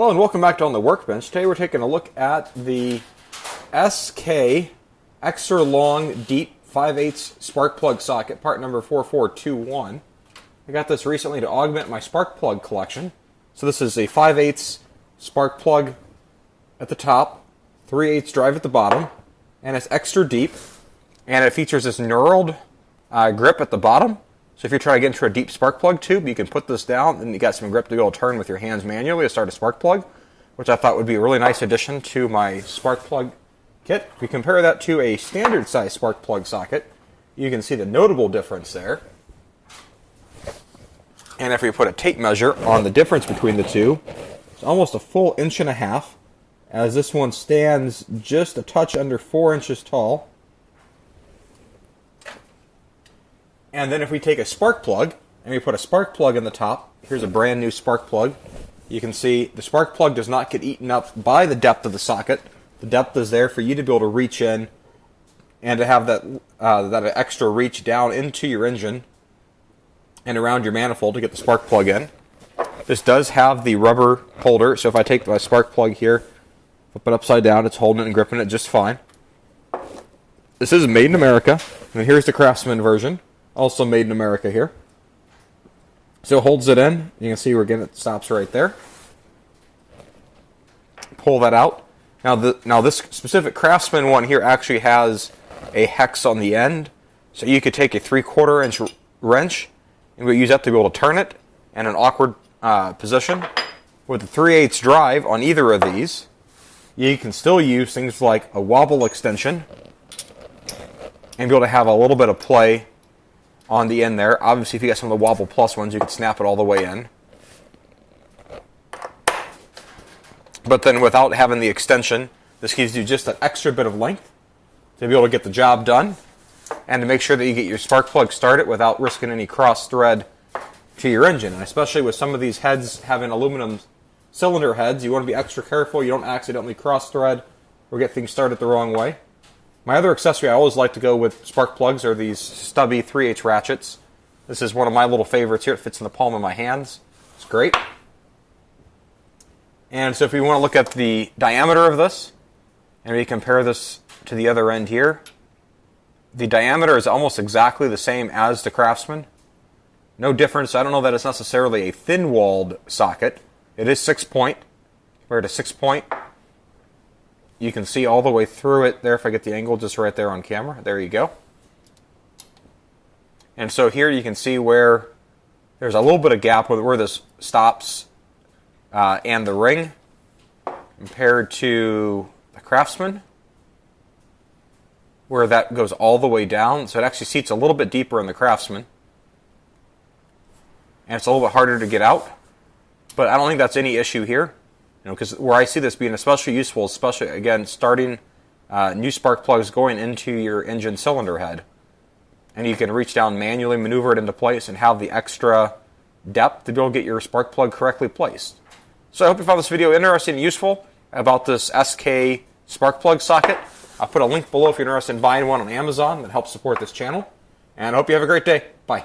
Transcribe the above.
Hello and welcome back to On the Workbench. Today we're taking a look at the SK Extra Long Deep 5/8 spark plug socket, part number 4421. I got this recently to augment my spark plug collection. So this is a 5/8 spark plug at the top, 3/8 drive at the bottom, and it's extra deep, and it features this knurled grip at the bottom. So if you're trying to get into a deep spark plug tube, you can put this down and you got some grip to be able to turn with your hands manually to start a spark plug, which I thought would be a really nice addition to my spark plug kit. If we compare that to a standard size spark plug socket, you can see the notable difference there. And if we put a tape measure on the difference between the two, it's almost a full 1.5 inches, as this one stands just a touch under 4 inches tall. And then if we take a spark plug and we put a spark plug in the top, here's a brand new spark plug. You can see the spark plug does not get eaten up by the depth of the socket. The depth is there for you to be able to reach in and to have that extra reach down into your engine and around your manifold to get the spark plug in. This does have the rubber holder, so if I take my spark plug here, flip it upside down, it's holding it and gripping it just fine. This is made in America, and here's the Craftsman version. Also made in America here. So it holds it in. You can see again it stops right there. Pull that out. Now this specific Craftsman one here actually has a hex on the end. So you could take a 3/4 inch wrench and we'll use that to be able to turn it in an awkward position. With the 3/8 drive on either of these, you can still use things like a wobble extension and be able to have a little bit of play on the end there. Obviously, if you got some of the Wobble Plus ones, you can snap it all the way in. But then without having the extension, this gives you just an extra bit of length to be able to get the job done and to make sure that you get your spark plug started without risking any cross thread to your engine. And especially with some of these heads having aluminum cylinder heads, you want to be extra careful you don't accidentally cross thread or get things started the wrong way. My other accessory I always like to go with spark plugs are these stubby 3/8 ratchets. This is one of my little favorites here. It fits in the palm of my hands. It's great. And so if we want to look at the diameter of this, and we compare this to the other end here, the diameter is almost exactly the same as the Craftsman. No difference. I don't know that it's necessarily a thin-walled socket. It is 6-point compared to 6-point. You can see all the way through it there if I get the angle just right there on camera. There you go. And so here you can see where there's a little bit of gap where this stops and the ring compared to the Craftsman, where that goes all the way down. So it actually seats a little bit deeper in the Craftsman. And it's a little bit harder to get out. But I don't think that's any issue here. Because where I see this being especially useful, especially, again, starting new spark plugs going into your engine cylinder head. And you can reach down, manually maneuver it into place, and have the extra depth to be able to get your spark plug correctly placed. So I hope you found this video interesting and useful about this SK spark plug socket. I'll put a link below if you're interested in buying one on Amazon that helps support this channel. And I hope you have a great day. Bye.